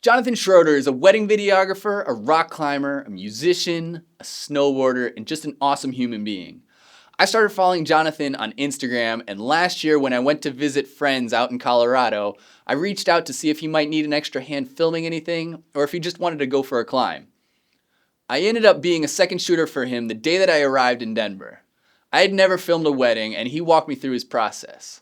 Jonathan Schroeder is a wedding videographer, a rock climber, a musician, a snowboarder, and just an awesome human being. I started following Jonathan on Instagram, and last year when I went to visit friends out in Colorado, I reached out to see if he might need an extra hand filming anything, or if he just wanted to go for a climb. I ended up being a second shooter for him the day that I arrived in Denver. I had never filmed a wedding, and he walked me through his process.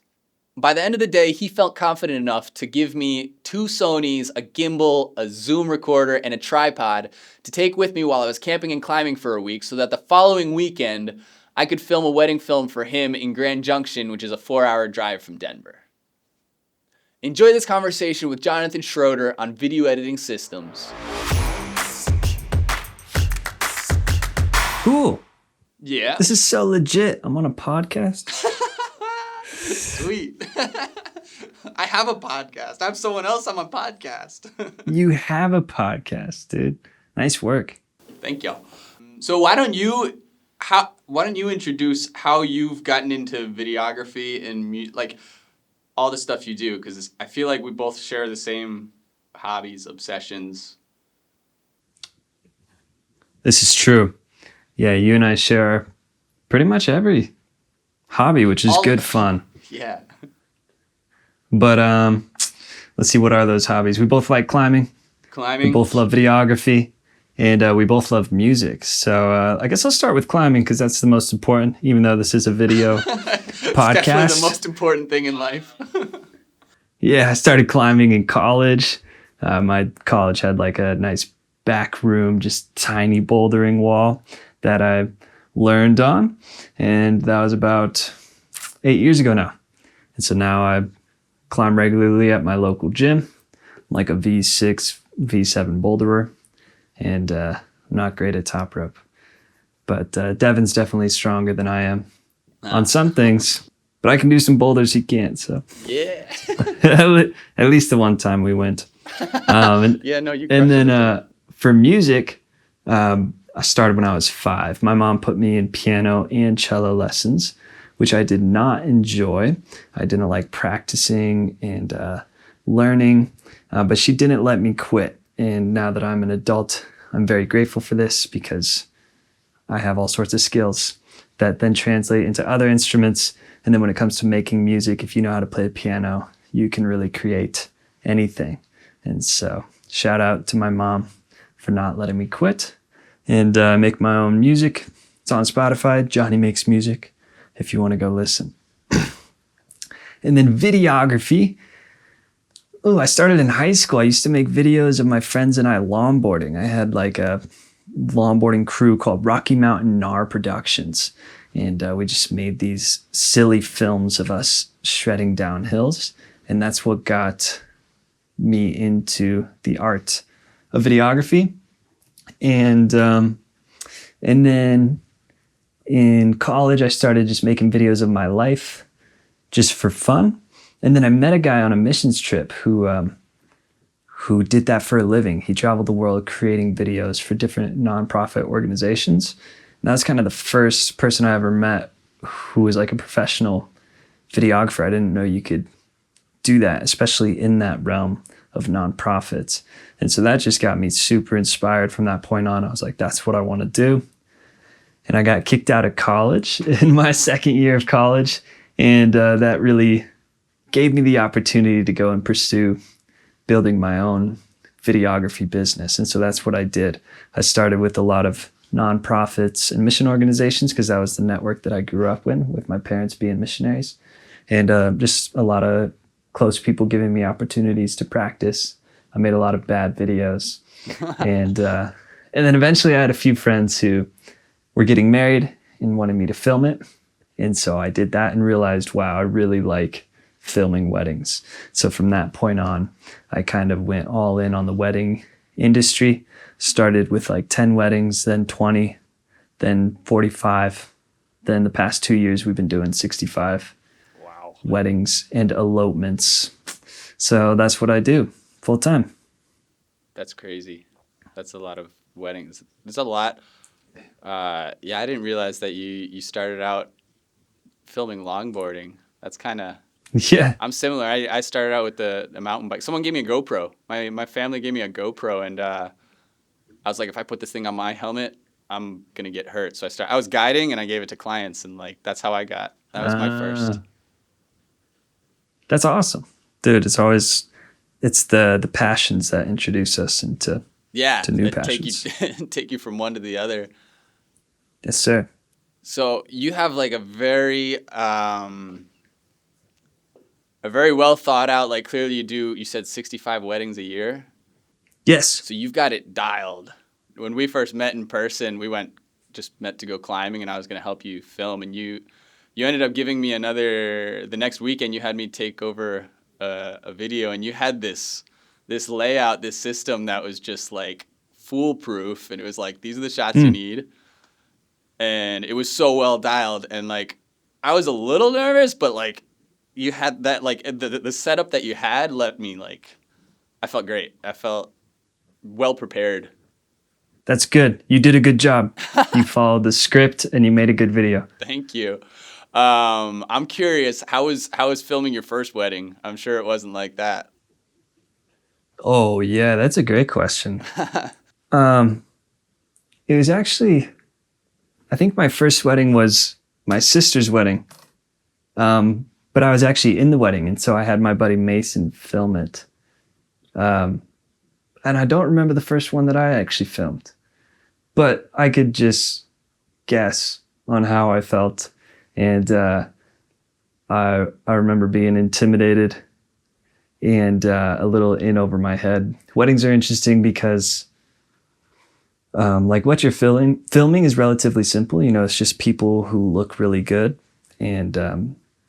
By the end of the day, he felt confident enough to give me 2 Sonys, a gimbal, a Zoom recorder, and a tripod to take with me while I was camping and climbing for a week so that the following weekend, I could film a wedding film for him in Grand Junction, which is a 4-hour drive from Denver. Enjoy this conversation with Jonathan Schroeder on video editing systems. Cool. Yeah. This is so legit. I'm on a podcast. Sweet. I have a podcast. I'm someone else on my podcast. You have a podcast, dude. Nice work. Thank you. So why don't you introduce how you've gotten into videography and like all the stuff you do? Because I feel like we both share the same hobbies, obsessions. This is true. Yeah, you and I share pretty much every hobby, which is good fun. Yeah. But let's see, what are those hobbies? We both like climbing. We both love videography. And we both love music. So I guess I'll start with climbing because that's the most important, even though this is a video podcast. It's definitely the most important thing in life. Yeah, I started climbing in college. My college had like a nice back room, just tiny bouldering wall that I learned on. And that was about 8 years ago now. And so now I climb regularly at my local gym, like a V6, V7 boulderer. And I'm not great at top rope. But Devin's definitely stronger than I am on some things. But I can do some boulders he can't, so. Yeah. At least the one time we went. Yeah, no, you. And then for music, I started when I was 5. My mom put me in piano and cello lessons, which I did not enjoy. I didn't like practicing and learning, but she didn't let me quit. And now that I'm an adult, I'm very grateful for this because I have all sorts of skills that then translate into other instruments. And then when it comes to making music, if you know how to play the piano, you can really create anything. And so shout out to my mom for not letting me quit and make my own music. It's on Spotify, Johnny Makes Music, if you want to go listen. And then videography. Oh, I started in high school. I used to make videos of my friends and I longboarding. I had like a longboarding crew called Rocky Mountain NAR Productions. And we just made these silly films of us shredding down hills. And that's what got me into the art of videography. And then in college, I started just making videos of my life just for fun. And then I met a guy on a missions trip who did that for a living. He traveled the world creating videos for different nonprofit organizations. And that was kind of the first person I ever met who was like a professional videographer. I didn't know you could do that, especially in that realm of nonprofits. And so that just got me super inspired from that point on. I was like, that's what I want to do. And I got kicked out of college in my second year of college. And that really gave me the opportunity to go and pursue building my own videography business. And so that's what I did. I started with a lot of nonprofits and mission organizations because that was the network that I grew up in with my parents being missionaries. And just a lot of close people giving me opportunities to practice. I made a lot of bad videos. And then eventually I had a few friends who were getting married and wanted me to film it. And so I did that and realized, wow, I really like filming weddings. So from that point on, I kind of went all in on the wedding industry. Started with like 10 weddings, then 20, then 45. Then the past 2 years, we've been doing 65 weddings and elopements. So that's what I do full time. That's crazy. That's a lot of weddings. There's a lot. Yeah, I didn't realize that you started out filming longboarding. That's kind of Yeah. I'm similar. I started out with the mountain bike. Someone gave me a GoPro. My family gave me a GoPro, and I was like, if I put this thing on my helmet, I'm gonna get hurt. So I was guiding, and I gave it to clients, and like that's how I got. That was my first. That's awesome, dude. It's the passions that introduce us into to new passions. Take you from one to the other. Yes, sir. So you have like a very well thought out, like clearly you said 65 weddings a year. Yes. So you've got it dialed. When we first met in person, we just met to go climbing, and I was going to help you film, and you ended up giving me the next weekend you had me take over a video, and you had this layout, this system that was just like foolproof, and it was like, these are the shots you need. And it was so well dialed, and like I was a little nervous, but like you had that, like the setup that you had let me, like, I felt great. I felt well prepared. That's good. You did a good job. You followed the script and you made a good video. Thank you. I'm curious, how was filming your first wedding? I'm sure it wasn't like that. Oh yeah, that's a great question. It was actually, I think my first wedding was my sister's wedding. But I was actually in the wedding, and so I had my buddy Mason film it. And I don't remember the first one that I actually filmed, but I could just guess on how I felt. And I remember being intimidated and a little in over my head. Weddings are interesting because like what you're filming is relatively simple. You know, it's just people who look really good, and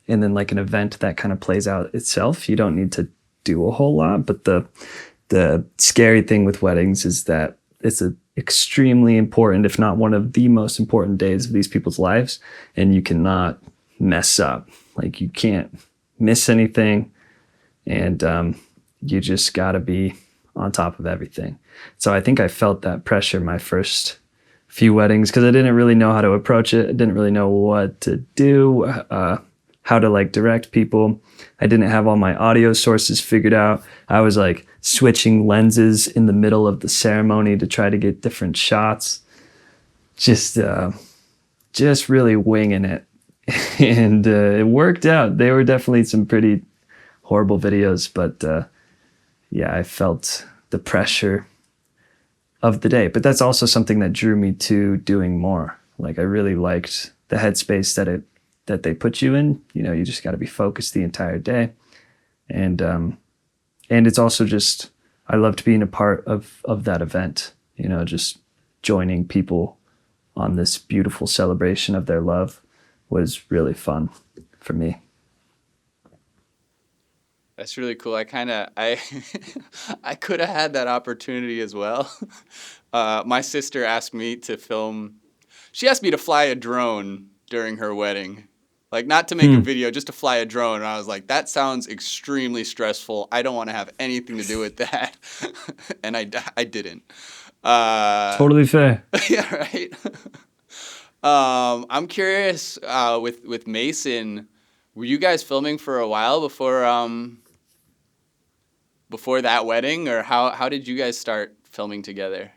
then like an event that kind of plays out itself. You don't need to do a whole lot, but the scary thing with weddings is that it's a extremely important, if not one of the most important days of these people's lives, and you cannot mess up. Like you can't miss anything, and you just got to be on top of everything. So I think I felt that pressure my first few weddings because I didn't really know how to approach it. I didn't really know what to do, how to like direct people. I didn't have all my audio sources figured out. I was like switching lenses in the middle of the ceremony to try to get different shots. Just really winging it. And it worked out. They were definitely some pretty horrible videos, but yeah, I felt the pressure of the day. But that's also something that drew me to doing more. Like I really liked the headspace that they put you in. You know, you just got to be focused the entire day. And it's also just, I loved being a part of that event, you know, just joining people on this beautiful celebration of their love was really fun for me. That's really cool. I could have had that opportunity as well. My sister asked me to film. She asked me to fly a drone during her wedding. Like, not to make a video, just to fly a drone. And I was like, that sounds extremely stressful. I don't want to have anything to do with that. And I didn't. Totally fair. Yeah, right. I'm curious, with Mason, were you guys filming for a while before that wedding, or how did you guys start filming together?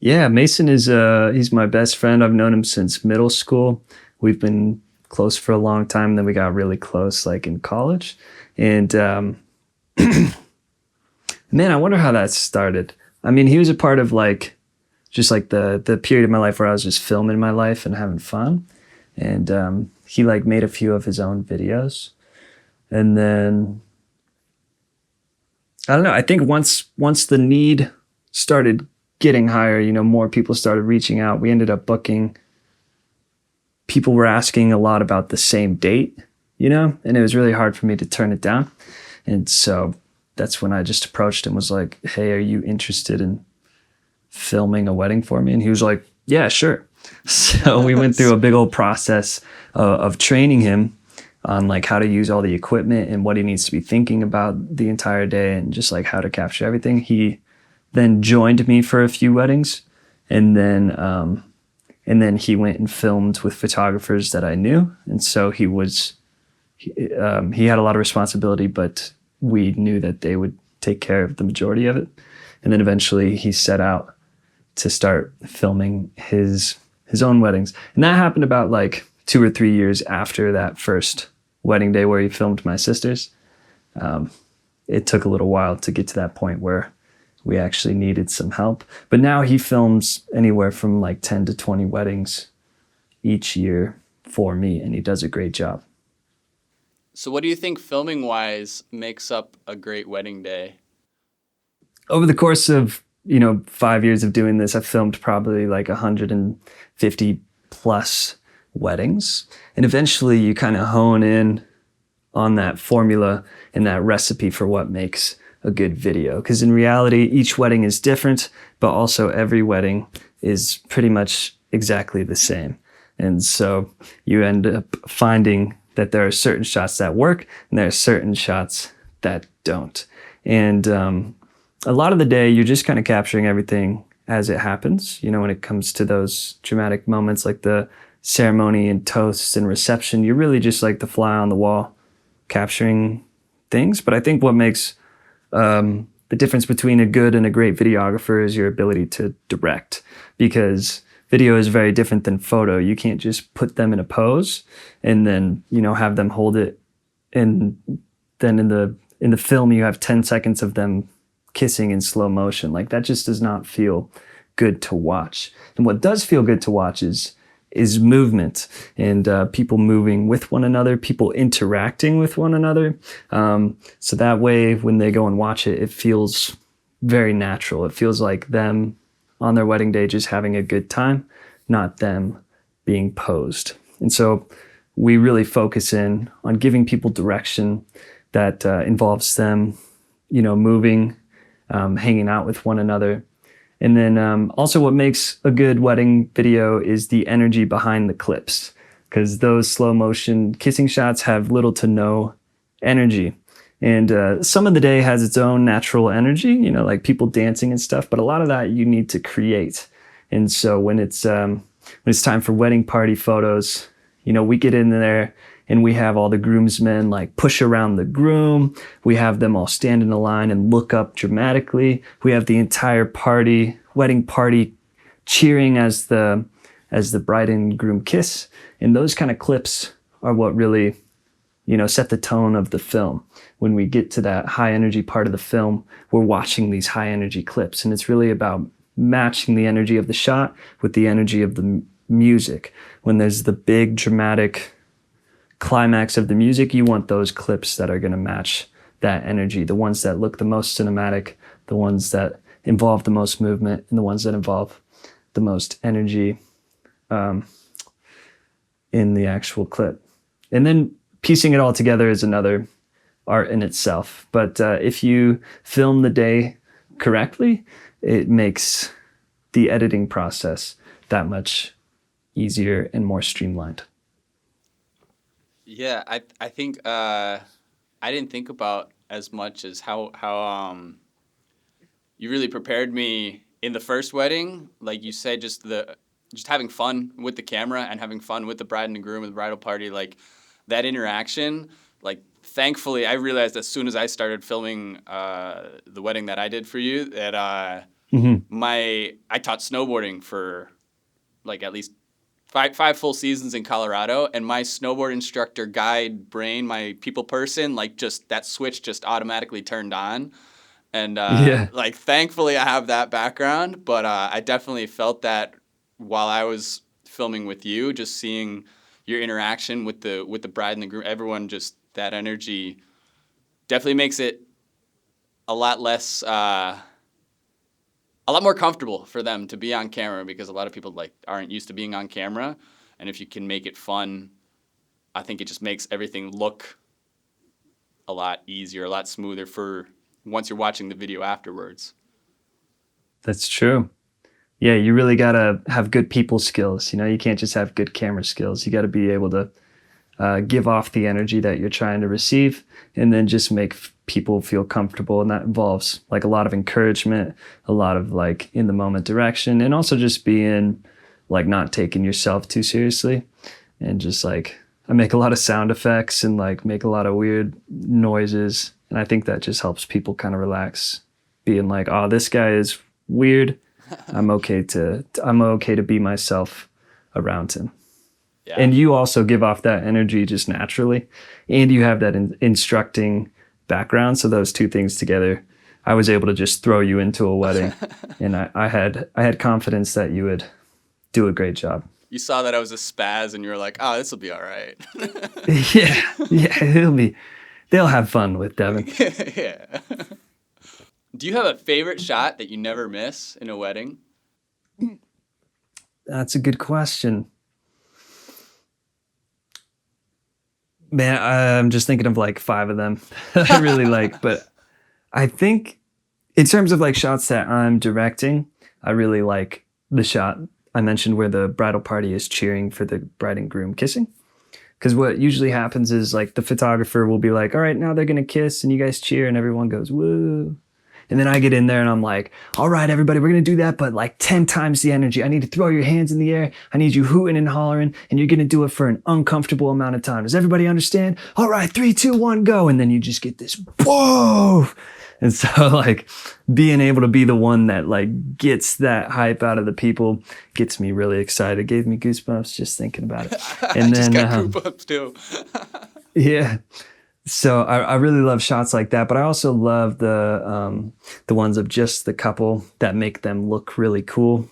Yeah, Mason is he's my best friend. I've known him since middle school. We've been close for a long time. Then we got really close like in college. And man, I wonder how that started. I mean, he was a part of like just like the period of my life where I was just filming my life and having fun. And he like made a few of his own videos. And then I don't know, I think once the need started getting higher, you know, more people started reaching out. We ended up booking. People were asking a lot about the same date, you know, and it was really hard for me to turn it down. And so that's when I just approached him, was like, hey, are you interested in filming a wedding for me? And he was like, yeah, sure. So we went through a big old process of training him on like how to use all the equipment and what he needs to be thinking about the entire day and just like how to capture everything. He then joined me for a few weddings, and then he went and filmed with photographers that I knew. And so he was he had a lot of responsibility, but we knew that they would take care of the majority of it. And then eventually he set out to start filming his own weddings. And that happened about like 2 or 3 years after that first wedding day where he filmed my sister's. It took a little while to get to that point where we actually needed some help. But now he films anywhere from like 10 to 20 weddings each year for me, and he does a great job. So what do you think filming-wise makes up a great wedding day? Over the course of, 5 years of doing this, I've filmed probably like 150 plus weddings. And eventually you kind of hone in on that formula and that recipe for what makes a good video. Because in reality, each wedding is different, but also every wedding is pretty much exactly the same. And so you end up finding that there are certain shots that work and there are certain shots that don't. And a lot of the day, you're just kind of capturing everything as it happens. When it comes to those dramatic moments like the ceremony and toasts and reception, you're really just like the fly on the wall capturing things. But I think what makes the difference between a good and a great videographer is your ability to direct, because video is very different than photo. You can't just put them in a pose and then, have them hold it. And then in the film, you have 10 seconds of them kissing in slow motion. Like that just does not feel good to watch. And what does feel good to watch is movement and people moving with one another, people interacting with one another. So that way, when they go and watch it, it feels very natural. It feels like them on their wedding day just having a good time, not them being posed. And so we really focus in on giving people direction that involves them, moving, hanging out with one another. And then also what makes a good wedding video is the energy behind the clips, because those slow motion kissing shots have little to no energy. And some of the day has its own natural energy, like people dancing and stuff, but a lot of that you need to create. And so when it's time for wedding party photos, we get in there and we have all the groomsmen like push around the groom. We have them all stand in a line and look up dramatically. We have the entire wedding party cheering as the bride and groom kiss. And those kind of clips are what really, set the tone of the film. When we get to that high energy part of the film, we're watching these high energy clips. And it's really about matching the energy of the shot with the energy of the music. When there's the big dramatic climax of the music, you want those clips that are going to match that energy, the ones that look the most cinematic, the ones that involve the most movement, and the ones that involve the most energy in the actual clip. And then piecing it all together is another art in itself. But if you film the day correctly, it makes the editing process that much easier and more streamlined. Yeah, I think I didn't think about as much as how you really prepared me in the first wedding. Like you said, just having fun with the camera and having fun with the bride and the groom and the bridal party, like that interaction. Like thankfully, I realized as soon as I started filming the wedding that I did for you that I taught snowboarding for like at least five full seasons in Colorado, and my snowboard instructor guide brain, my people person, like just that switch just automatically turned on. And like thankfully I have that background, but I definitely felt that while I was filming with you, just seeing your interaction with the bride and the groom, everyone, just that energy definitely makes it a lot less a lot more comfortable for them to be on camera, because a lot of people like aren't used to being on camera. And if you can make it fun, I think it just makes everything look a lot easier, a lot smoother for once you're watching the video afterwards. That's true. Yeah, you really got to have good people skills. You can't just have good camera skills. You got to be able to give off the energy that you're trying to receive, and then just make people feel comfortable. And that involves like a lot of encouragement, a lot of like in the moment direction, and also just being like not taking yourself too seriously and just like I make a lot of sound effects and like make a lot of weird noises. And I think that just helps people kind of relax, being like, oh, this guy is weird. I'm okay to be myself around him. Yeah. And you also give off that energy just naturally. And you have that instructing background. So those two things together, I was able to just throw you into a wedding. And I had confidence that you would do a great job. You saw that I was a spaz and you were like, oh, this will be all right. Yeah, they'll have fun with Devin. Yeah. Do you have a favorite shot that you never miss in a wedding? That's a good question. Man, I'm just thinking of like 5 of them that I really like. But I think in terms of like shots that I'm directing, I really like the shot I mentioned where the bridal party is cheering for the bride and groom kissing. Because what usually happens is like the photographer will be like, all right, now they're going to kiss and you guys cheer and everyone goes, woo. And then I get in there and I'm like, all right, everybody, we're going to do that, but like 10 times the energy. I need to throw your hands in the air. I need you hooting and hollering, and you're going to do it for an uncomfortable amount of time. Does everybody understand? All right, 3, 2, 1, go. And then you just get this, whoa. And so like being able to be the one that like gets that hype out of the people gets me really excited. Gave me goosebumps just thinking about it. And I just got goosebumps too. Yeah. So I really love shots like that, but I also love the ones of just the couple that make them look really cool.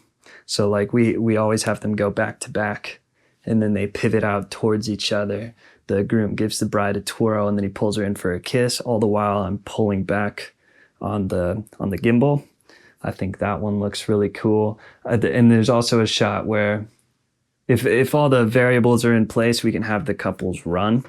So like we always have them go back to back, and then they pivot out towards each other. The groom gives the bride a twirl, and then he pulls her in for a kiss. All the while I'm pulling back on the gimbal. I think that one looks really cool. And there's also a shot where if all the variables are in place, we can have the couples run.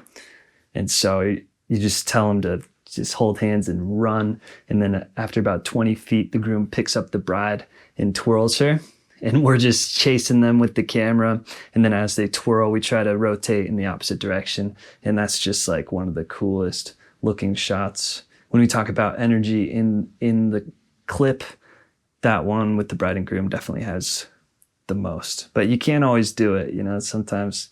And so you just tell them to just hold hands and run. And then after about 20 feet, the groom picks up the bride and twirls her. And we're just chasing them with the camera. And then as they twirl, we try to rotate in the opposite direction. And that's just like one of the coolest looking shots. When we talk about energy in the clip, that one with the bride and groom definitely has the most. But you can't always do it. You know, sometimes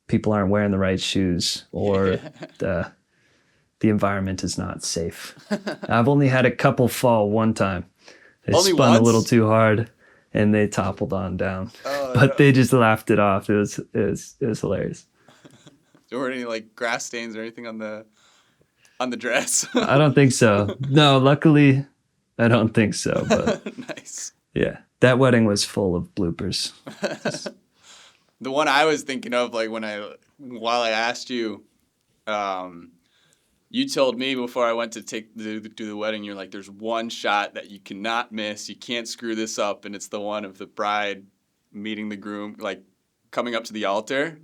people aren't wearing the right shoes, or the environment is not safe. I've only had a couple fall one time. They only spun once? A little too hard and they toppled on down. Oh, but no. They just laughed it off. It was hilarious. There weren't any like grass stains or anything on the dress? I don't think so. No, luckily I don't think so. But nice. Yeah, that wedding was full of bloopers. The one I was thinking of, like while I asked you, you told me before I went to do the wedding, you're like, there's one shot that you cannot miss. You can't screw this up, and it's the one of the bride meeting the groom, like coming up to the altar.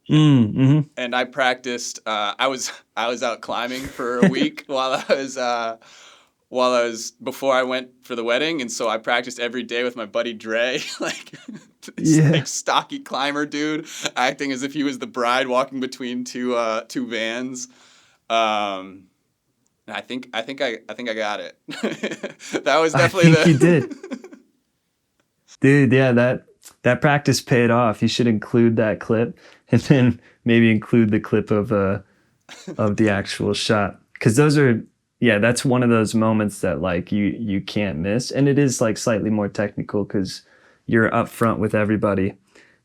Mm-hmm. And I practiced. I was out climbing for a week while I was before I went for the wedding, and so I practiced every day with my buddy Dre, like this like stocky climber dude, acting as if he was the bride walking between two vans. And I think I got it. That was definitely you did. Dude, yeah, that practice paid off. You should include that clip, and then maybe include the clip of the actual shot, because those are. Yeah, that's one of those moments that like you can't miss. And it is like slightly more technical because you're up front with everybody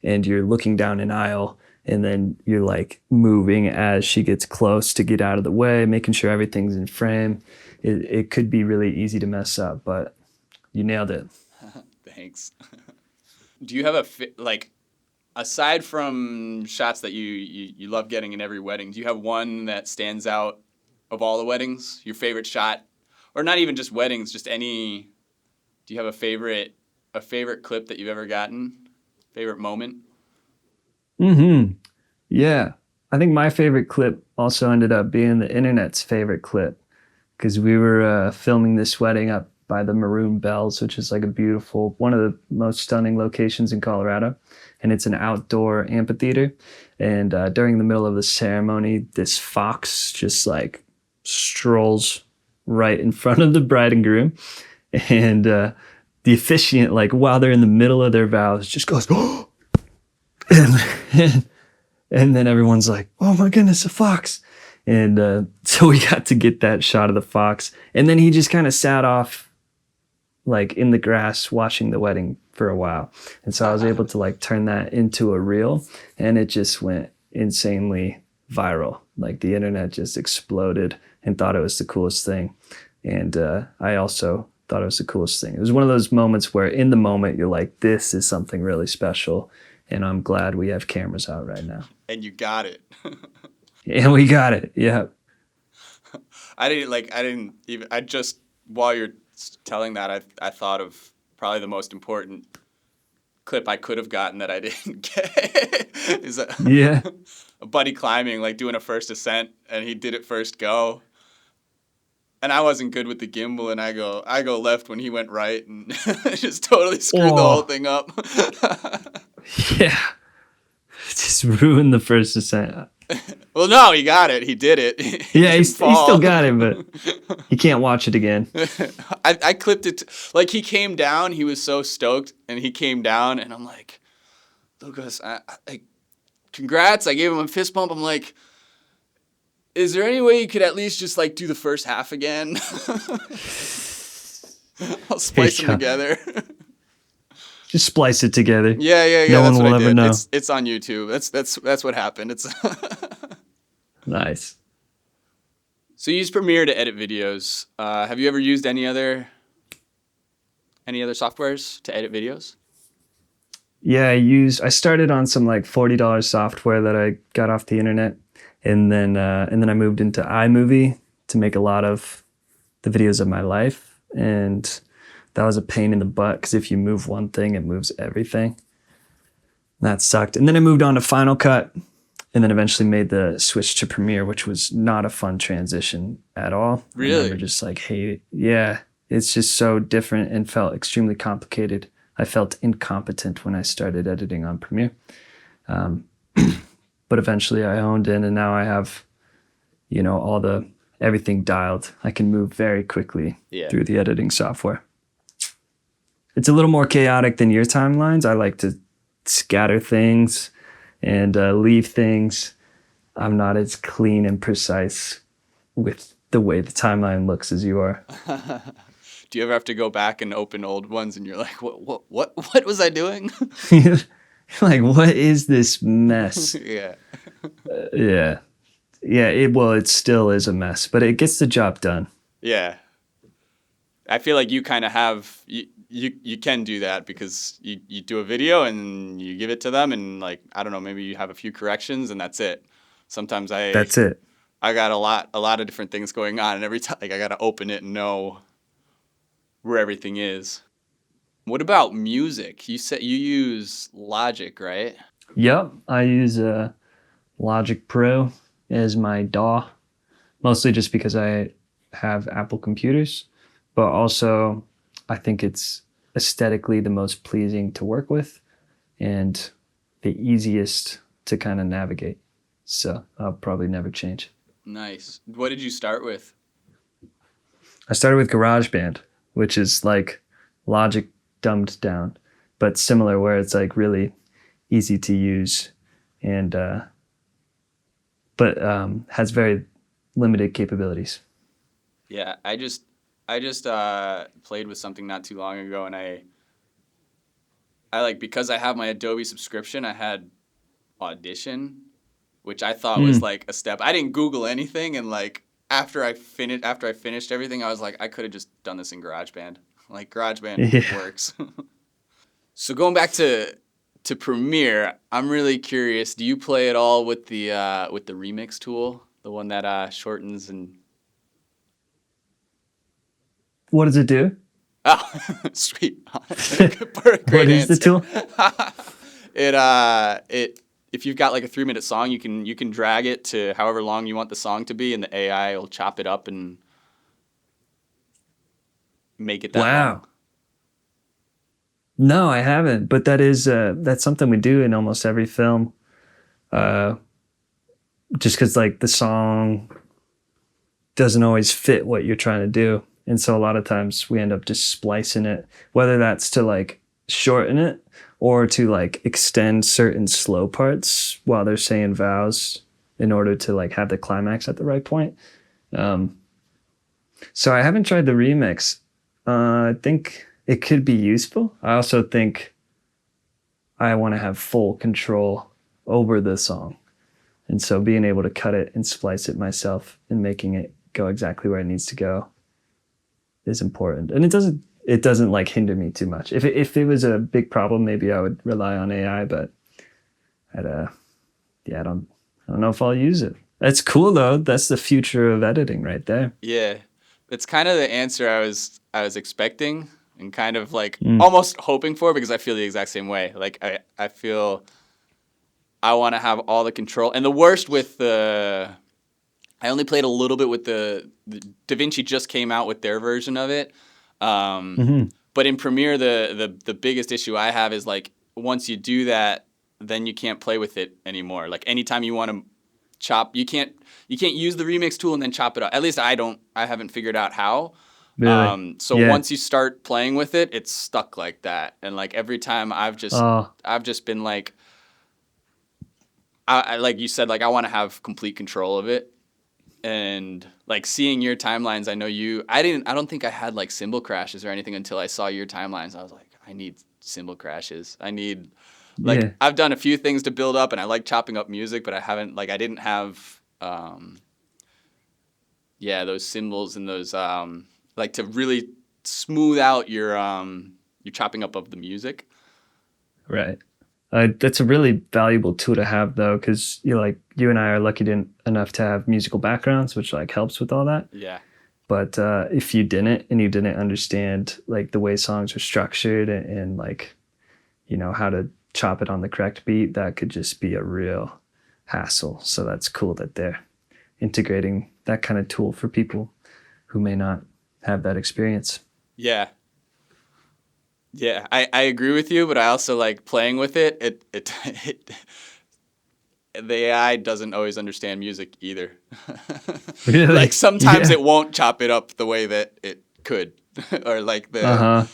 and you're looking down an aisle, and then you're like moving as she gets close to get out of the way, making sure everything's in frame. It could be really easy to mess up, but you nailed it. Thanks. Do you have aside from shots that you love getting in every wedding, do you have one that stands out of all the weddings, your favorite shot? Or not even just weddings, just any. Do you have a favorite clip that you've ever gotten? Favorite moment? Mm-hmm. Yeah. I think my favorite clip also ended up being the internet's favorite clip, because we were filming this wedding up by the Maroon Bells, which is like a beautiful, one of the most stunning locations in Colorado. And it's an outdoor amphitheater. And during the middle of the ceremony, this fox just like strolls right in front of the bride and groom, and the officiant, like while they're in the middle of their vows, just goes, oh! and And then everyone's like, oh my goodness, a fox. And so we got to get that shot of the fox. And then he just kind of sat off like in the grass watching the wedding for a while. And so I was able to like turn that into a reel, and it just went insanely viral. Like the internet just exploded and thought it was the coolest thing. And I also thought it was the coolest thing. It was one of those moments where in the moment you're like, this is something really special. And I'm glad we have cameras out right now. And you got it. And we got it. Yeah. I just, while you're telling that, I thought of probably the most important clip I could have gotten that I didn't get. Is a buddy climbing, like doing a first ascent, and he did it first go. And I wasn't good with the gimbal, and I go left when he went right, and just totally screwed the whole thing up. Yeah. Just ruined the first ascent. Well, no, he got it. He did it. He still got it, but you can't watch it again. I clipped it. Like, he came down. He was so stoked, and he came down, and I'm like, Lucas, congrats. I gave him a fist bump. I'm like, is there any way you could at least just, like, do the first half again? I'll splice them together. Just splice it together. Yeah. No one will ever know. It's on YouTube. That's what happened. It's nice. So you use Premiere to edit videos. Have you ever used any other softwares to edit videos? Yeah, I started on some like $40 software that I got off the internet, and then I moved into iMovie to make a lot of the videos of my life, and that was a pain in the butt because if you move one thing, it moves everything. That sucked. And then I moved on to Final Cut, and then eventually made the switch to Premiere, which was not a fun transition at all. Really? I remember just like hate it. Yeah, it's just so different and felt extremely complicated. I felt incompetent when I started editing on Premiere. But eventually I honed in, and now I have, everything dialed. I can move very quickly through the editing software. It's a little more chaotic than your timelines. I like to scatter things and leave things. I'm not as clean and precise with the way the timeline looks as you are. Do you ever have to go back and open old ones and you're like, what was I doing? Like, what is this mess? Yeah. Yeah. It still is a mess, but it gets the job done. Yeah. I feel like you kind of have, you can do that because you do a video and you give it to them and like, I don't know, maybe you have a few corrections and that's it. Sometimes that's it. I got a lot of different things going on, and every time like I got to open it and know where everything is. What about music? You said you use Logic, right? Yep. I use Logic Pro as my DAW, mostly just because I have Apple computers, but also I think it's aesthetically the most pleasing to work with and the easiest to kind of navigate. So I'll probably never change. Nice. What did you start with? I started with GarageBand, which is like Logic dumbed down, but similar, where it's like really easy to use and but has very limited capabilities. Yeah, I just played with something not too long ago, and I like, because I have my Adobe subscription, I had Audition, which I thought was like a step. I didn't Google anything, and like after I finished everything, I was like, I could have just done this in GarageBand. Like, GarageBand works. So going back to Premiere, I'm really curious. Do you play at all with the remix tool, the one that shortens and? What does it do? Oh, sweet. What is the tool? If you've got like a 3-minute song, you can drag it to however long you want the song to be, and the AI will chop it up and make it that long. No, I haven't, but that's something we do in almost every film. Just because like the song doesn't always fit what you're trying to do. And so a lot of times we end up just splicing it, whether that's to like shorten it or to like extend certain slow parts while they're saying vows in order to like have the climax at the right point. So I haven't tried the remix. I think it could be useful. I also think I want to have full control over the song. And so being able to cut it and splice it myself and making it go exactly where it needs to go is important. And it doesn't like hinder me too much. If it was a big problem, maybe I would rely on AI, but I don't know if I'll use it. That's cool though. That's the future of editing right there. Yeah. It's kind of the answer I was expecting and kind of like almost hoping for, because I feel the exact same way. Like I feel I want to have all the control. And the worst with I only played a little bit with the DaVinci just came out with their version of it. But in Premiere, the biggest issue I have is like once you do that, then you can't play with it anymore. Like anytime you want to chop, you can't use the remix tool and then chop it up. At least I haven't figured out how. Really? Once you start playing with it, it's stuck like that. And like every time I've just been like, I like you said, like I want to have complete control of it. And like seeing your timelines, I don't think I had like cymbal crashes or anything until I saw your timelines. I was like, I need cymbal crashes. I've done a few things to build up and I like chopping up music, but I didn't have, those cymbals and those, like to really smooth out your chopping up of the music. Right. That's a really valuable tool to have though, because you and I are lucky enough to have musical backgrounds, which like helps with all that. Yeah. But if you didn't understand like the way songs are structured and like, how to chop it on the correct beat, that could just be a real hassle. So that's cool that they're integrating that kind of tool for people who may not have that experience. Yeah. Yeah, I agree with you, but I also like playing with it. The AI doesn't always understand music either. Really? Like sometimes it won't chop it up the way that it could, or like I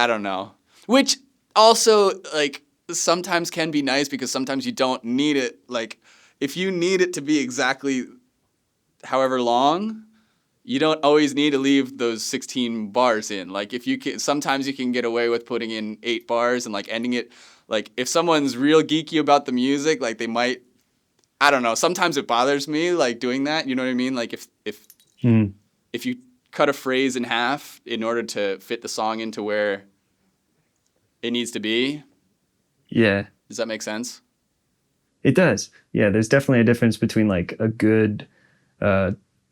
don't know. Which also like sometimes can be nice because sometimes you don't need it. Like if you need it to be exactly however long, you don't always need to leave those 16 bars in. Like if you can, sometimes you can get away with putting in 8 bars and like ending it. Like if someone's real geeky about the music, like they might, I don't know. Sometimes it bothers me like doing that. You know what I mean? Like if you cut a phrase in half in order to fit the song into where it needs to be. Yeah. Does that make sense? It does. Yeah. There's definitely a difference between like a good,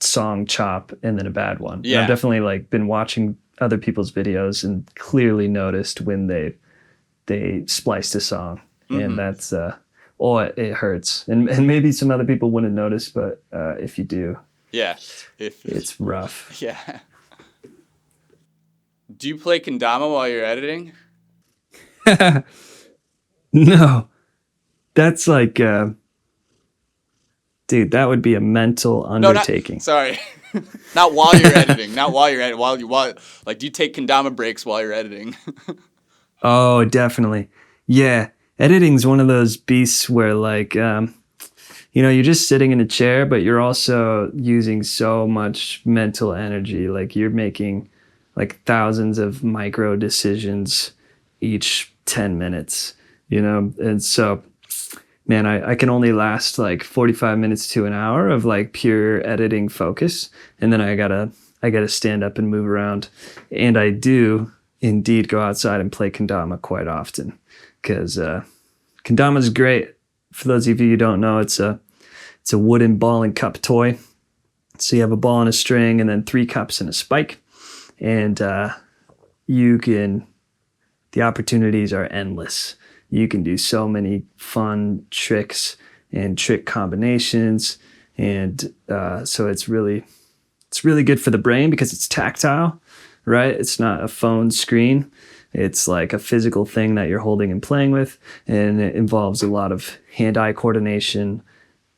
song chop and then a bad one. Yeah. I've definitely like been watching other people's videos and clearly noticed when they spliced a song, and that's it hurts. And maybe some other people wouldn't notice, but if you do, it's rough. Yeah. Do you play Kendama while you're editing? No. That's like dude, that would be a mental undertaking. Sorry. Not while you're editing. Not while you're editing. While like, do you take Kendama breaks while you're editing? Oh, definitely. Yeah. Editing's one of those beasts where like, you're just sitting in a chair, but you're also using so much mental energy. Like you're making like thousands of micro decisions each 10 minutes, And so, man, I can only last like 45 minutes to an hour of like pure editing focus. And then I gotta stand up and move around. And I do indeed go outside and play Kendama quite often, because Kendama is great. For those of you who don't know, it's a wooden ball and cup toy. So you have a ball and a string and then 3 cups and a spike. And the opportunities are endless. You can do so many fun tricks and trick combinations. And so it's really good for the brain because it's tactile, right? It's not a phone screen. It's like a physical thing that you're holding and playing with. And it involves a lot of hand-eye coordination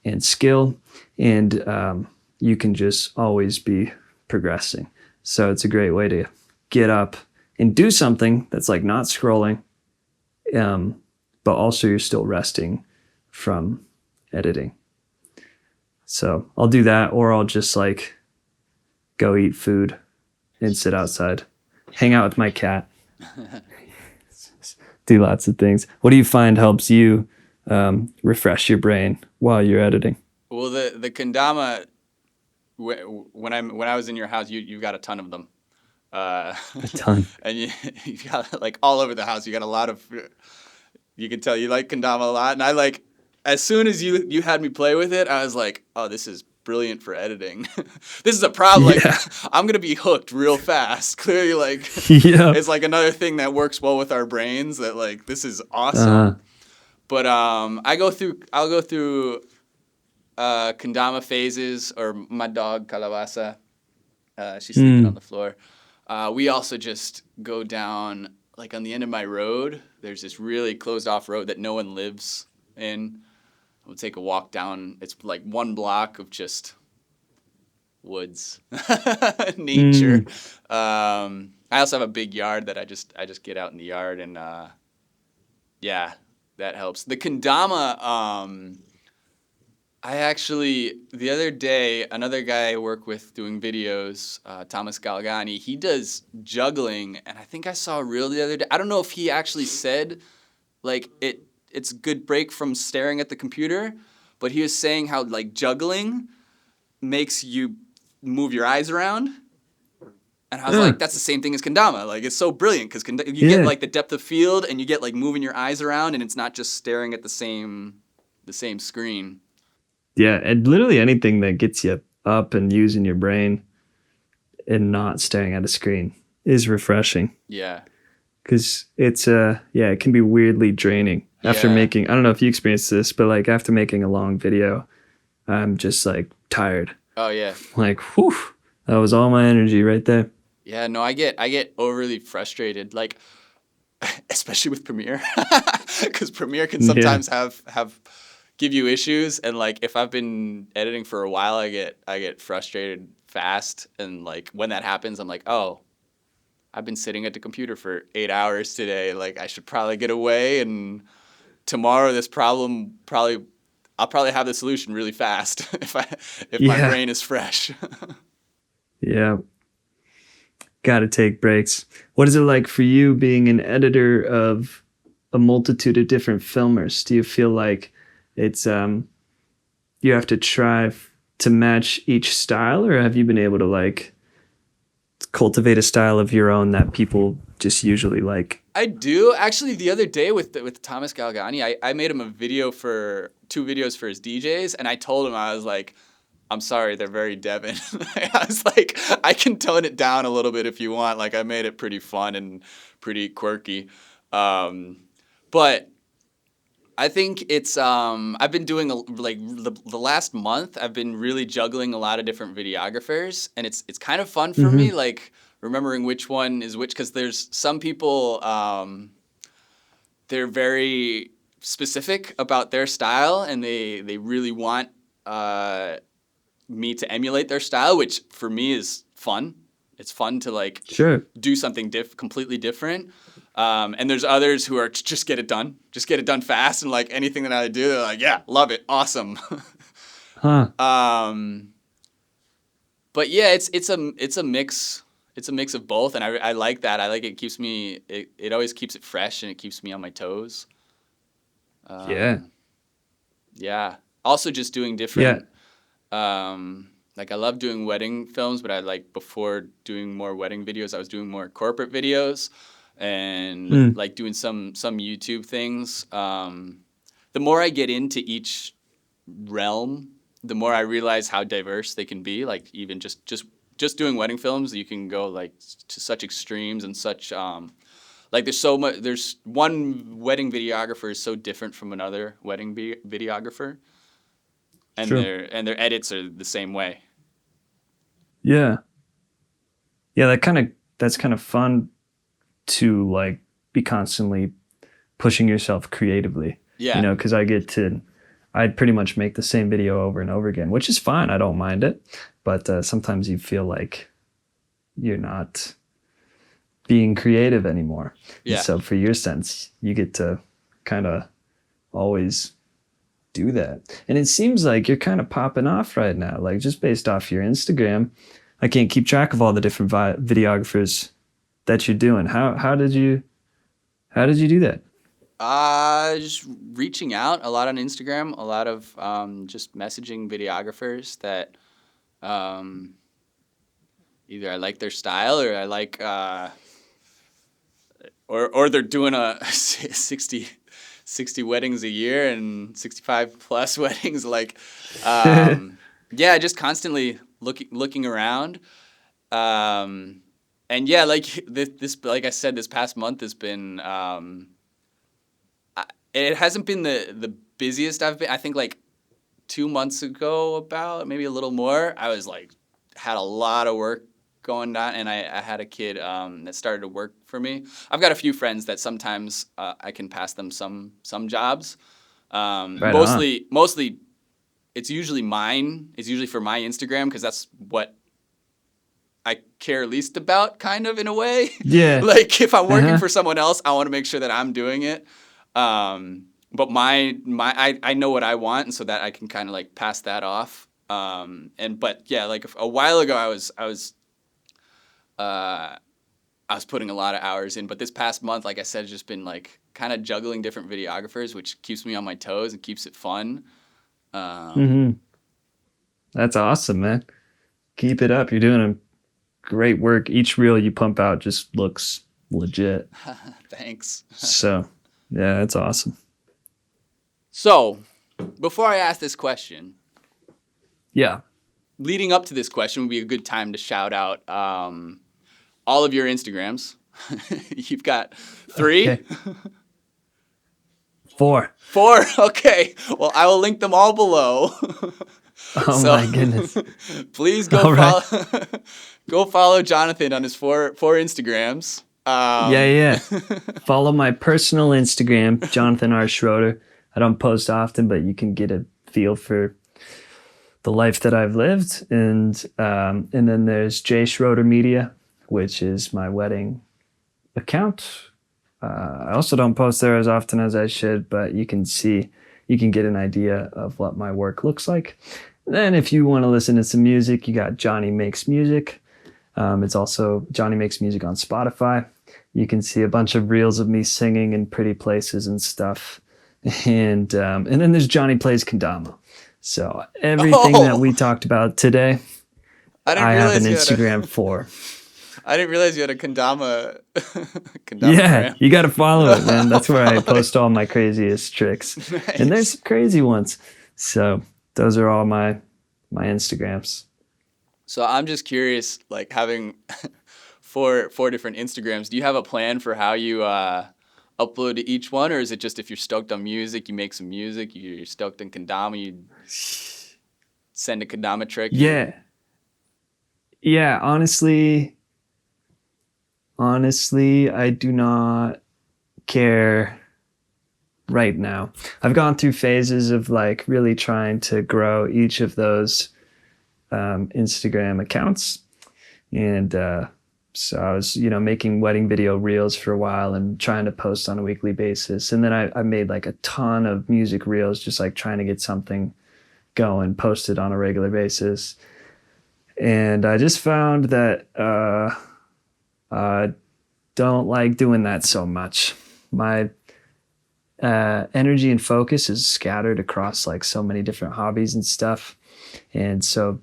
and skill. And you can just always be progressing. So it's a great way to get up and do something that's like not scrolling but also you're still resting from editing. So I'll do that, or I'll just like go eat food and sit outside, hang out with my cat, do lots of things. What do you find helps you refresh your brain while you're editing? Well, the Kendama, when I was in your house, you've got a ton of them. A ton. And you got like all over the house. You got a lot of. You can tell you like Kendama a lot, and I like. As soon as you had me play with it, I was like, oh, this is brilliant for editing. This is a problem. Like, Yeah. I'm gonna be hooked real fast. Clearly, like, Yeah. it's like another thing that works well with our brains. That like this is awesome. But I'll go through Kendama phases, or my dog Calabasa. She's sleeping on the floor. We also just go down, like on the end of my road, there's this really closed off road that no one lives in. We'll take a walk down. It's like one block of just woods, nature. I also have a big yard that I just get out in the yard, and yeah, that helps. The Kendama, I actually, the other day, another guy I work with doing videos, Thomas Galgani, he does juggling, and I think I saw a reel the other day. I don't know if he actually said, like, it's a good break from staring at the computer, but he was saying how, like, juggling makes you move your eyes around. And I was like, that's the same thing as Kendama. Like, it's so brilliant because you get, like, the depth of field, and you get, like, moving your eyes around, and it's not just staring at the same screen. Yeah, and literally anything that gets you up and using your brain and not staring at a screen is refreshing. Yeah. Because it's it can be weirdly draining after making, I don't know if you experienced this, but like after making a long video, I'm just like tired. Oh yeah. Like, whew, that was all my energy right there. Yeah, no, I get overly frustrated, like especially with Premiere, because Premiere can sometimes have give you issues, and like if I've been editing for a while, I get frustrated fast, and like when that happens, I'm like, oh, I've been sitting at the computer for 8 hours today. Like I should probably get away, and tomorrow this problem I'll probably have the solution really fast if my brain is fresh. Yeah. Got to take breaks. What is it like for you being an editor of a multitude of different filmers? Do you feel like it's you have to try to match each style, or have you been able to like cultivate a style of your own that people just usually like? I do. Actually, the other day with Thomas Galgani, I made him a video two videos for his DJs, and I told him, I was like, I'm sorry, they're very Devin. I was like, I can tone it down a little bit if you want. Like, I made it pretty fun and pretty quirky. But I think it's, I've been doing, the last month, I've been really juggling a lot of different videographers, and it's kind of fun for me, like, remembering which one is which, because there's some people, they're very specific about their style, and they really want me to emulate their style, which for me is fun. It's fun to like do something completely different. And there's others who are just get it done fast, and like anything that I do, they're like, yeah, love it, awesome. But yeah, it's a mix. It's a mix of both, and I like that. I like it. Keeps me. It always keeps it fresh, and it keeps me on my toes. Yeah. Also, just doing different. Like I love doing wedding films, but I like before doing more wedding videos, I was doing more corporate videos, and like doing some YouTube things. The more I get into each realm, the more I realize how diverse they can be. Like even just doing wedding films, you can go like to such extremes and such like there's so much. There's one wedding videographer is so different from another wedding videographer, and their edits are the same way. Yeah, that's kind of fun to like be constantly pushing yourself creatively. Yeah, you know, because I'd pretty much make the same video over and over again, which is fine. I don't mind it. But sometimes you feel like you're not being creative anymore. Yeah. And so for your sense, you get to kind of always do that. And it seems like you're kind of popping off right now, like just based off your Instagram. I can't keep track of all the different videographers that you're doing. How did you do that? Just reaching out a lot on Instagram, a lot of just messaging videographers that either I like their style or I like or they're doing a 60 weddings a year and 65 plus weddings, like yeah, just constantly looking around. And yeah, like this like I said, this past month has been it hasn't been the busiest I've been. I think like 2 months ago, about maybe a little more, I was like had a lot of work going on, and I had a kid that started to work for me. I've got a few friends that sometimes I can pass them some jobs. Right Mostly it's usually mine. It's usually for my Instagram because that's what I care least about, kind of, in a way. Yeah. Like if I'm working for someone else, I want to make sure that I'm doing it. But I know what I want, and so that I can kind of like pass that off. But yeah, like a while ago, I was putting a lot of hours in, but this past month, like I said, it's just been like kind of juggling different videographers, which keeps me on my toes and keeps it fun. That's awesome, man. Keep it up. You're doing a great work. Each reel you pump out just looks legit. Thanks. So, yeah, that's awesome. So, before I ask this question, yeah, leading up to this question would be a good time to shout out all of your Instagrams. You've got 3? Okay. 4. 4? Okay. Well, I will link them all below. Oh my goodness. Please go go follow Jonathan on his 4 Instagrams. Yeah. Follow my personal Instagram, Jonathan R. Schroeder. I don't post often, but you can get a feel for the life that I've lived. And then there's J. Schroeder Media, which is my wedding account. I also don't post there as often as I should, but you can get an idea of what my work looks like. Then if you want to listen to some music, you got Johnny Makes Music. It's also Johnny Makes Music on Spotify. You can see a bunch of reels of me singing in pretty places and stuff. And then there's Johnny Plays Kendama. So everything that we talked about today, I have an Instagram for. I didn't realize you had a Kendama. Yeah, brand. You got to follow it, man. That's where I post all my craziest tricks. Nice. And there's some crazy ones. So those are all my Instagrams. So I'm just curious, like having four different Instagrams, do you have a plan for how you upload to each one? Or is it just if you're stoked on music, you make some music, you're stoked on Kendama, you send a Kendama trick? Yeah, honestly, I do not care right now. I've gone through phases of like really trying to grow each of those Instagram accounts. And so I was, making wedding video reels for a while and trying to post on a weekly basis. And then I made like a ton of music reels, just like trying to get something going, posted on a regular basis. And I just found that I don't like doing that so much. My energy and focus is scattered across like so many different hobbies and stuff. And so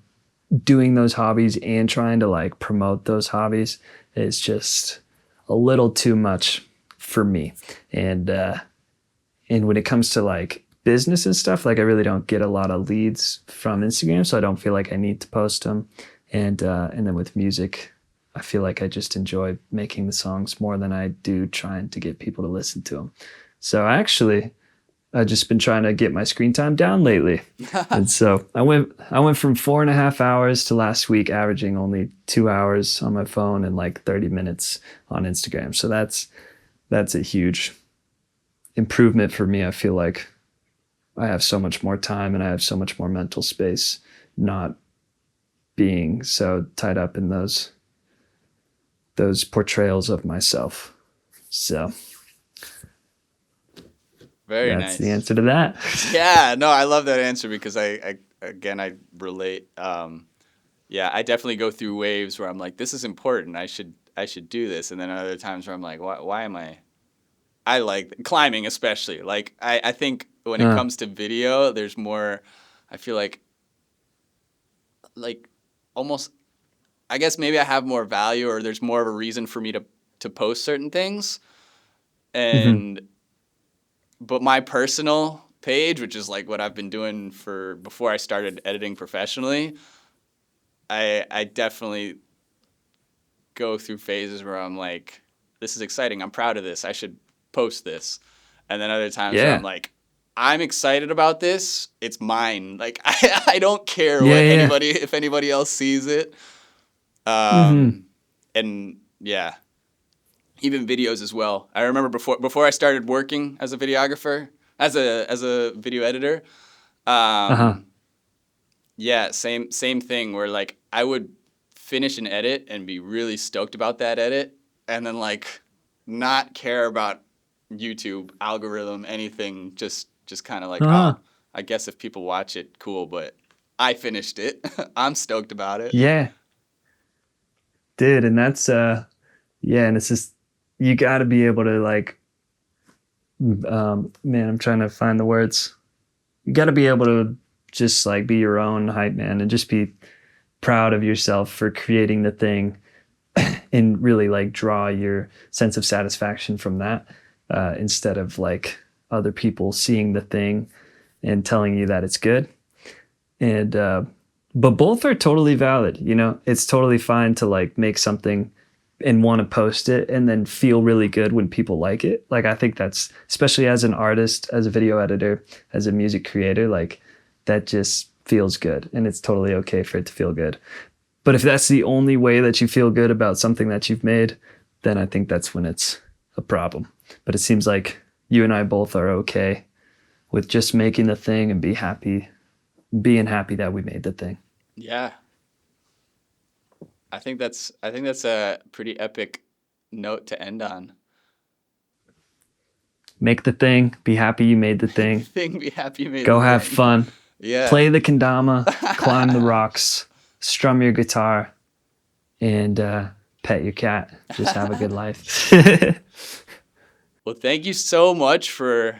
doing those hobbies and trying to like promote those hobbies is just a little too much for me. And when it comes to like business and stuff, like I really don't get a lot of leads from Instagram, so I don't feel like I need to post them. And then with music, I feel like I just enjoy making the songs more than I do trying to get people to listen to them. So actually, I've just been trying to get my screen time down lately. And so I went from 4.5 hours to last week averaging only 2 hours on my phone and like 30 minutes on Instagram. So that's a huge improvement for me. I feel like I have so much more time and I have so much more mental space not being so tied up in those those portrayals of myself. So very that's nice. the answer to that. Yeah, no, I love that answer because I relate. Yeah, I definitely go through waves where I'm like, this is important. I should do this, and then other times where I'm like, why am I like climbing especially. Like I think when it comes to video, there's more. I feel like almost. I guess maybe I have more value, or there's more of a reason for me to post certain things, and. But my personal page, which is like what I've been doing for before I started editing professionally, I definitely go through phases where I'm like, this is exciting. I'm proud of this. I should post this. And then other times where I'm like, I'm excited about this. It's mine. Like I don't care if anybody else sees it. And yeah. Even videos as well. I remember before I started working as a videographer, as a video editor. Yeah, same thing where like I would finish an edit and be really stoked about that edit, and then like not care about YouTube algorithm, anything. Just kind of like, oh, I guess if people watch it, cool. But I finished it. I'm stoked about it. Yeah, dude, and that's and it's just. You got to be able to like, man, I'm trying to find the words. You got to be able to just like be your own hype man and just be proud of yourself for creating the thing and really like draw your sense of satisfaction from that instead of like other people seeing the thing and telling you that it's good. And, but both are totally valid. You know, it's totally fine to like make something and want to post it and then feel really good when people like it. Like, I think that's, especially as an artist, as a video editor, as a music creator, like that just feels good, and it's totally okay for it to feel good. But if that's the only way that you feel good about something that you've made, then I think that's when it's a problem. But it seems like you and I both are okay with just making the thing and being happy that we made the thing. Yeah. I think that's a pretty epic note to end on. Make the thing, be happy you made the thing. Be happy you made Go the have thing. fun. Yeah. Play the kendama, climb the rocks, strum your guitar, and pet your cat. Just have a good life. Well, thank you so much for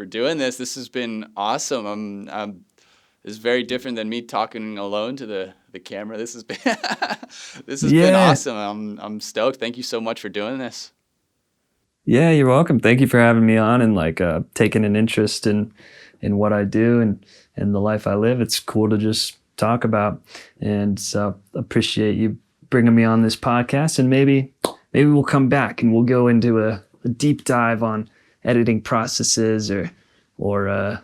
doing this. This has been awesome. This is very different than me talking alone to the camera. This has been been awesome. I'm stoked. Thank you so much for doing this. Yeah, you're welcome. Thank you for having me on and like taking an interest in what I do and the life I live. It's cool to just talk about, and so appreciate you bringing me on this podcast. And maybe we'll come back and we'll go into a deep dive on editing processes or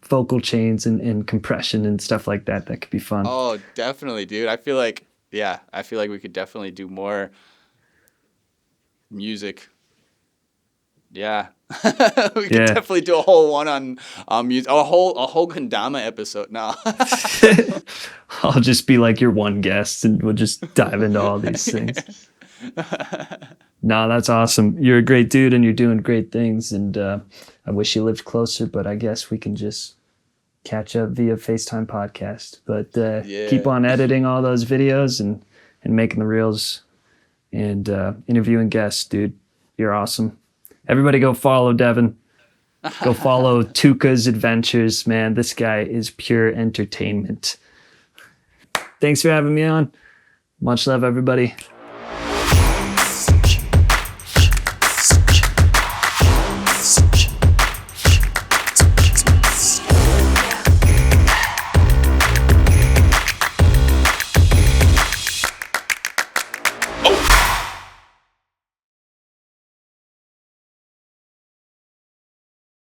vocal chains and compression and stuff like that. That could be fun. Oh, definitely, dude. I feel like we could definitely do more music. Yeah. We could definitely do a whole one on music, a whole Kendama episode now. I'll just be like your one guest and we'll just dive into all these things. No, that's awesome. You're a great dude and you're doing great things, and I wish you lived closer, but I guess we can just catch up via FaceTime podcast. But keep on editing all those videos and making the reels and interviewing guests, dude. You're awesome. Everybody go follow Devin. Go follow Tuka's adventures, man. This guy is pure entertainment. Thanks for having me on. Much love, everybody.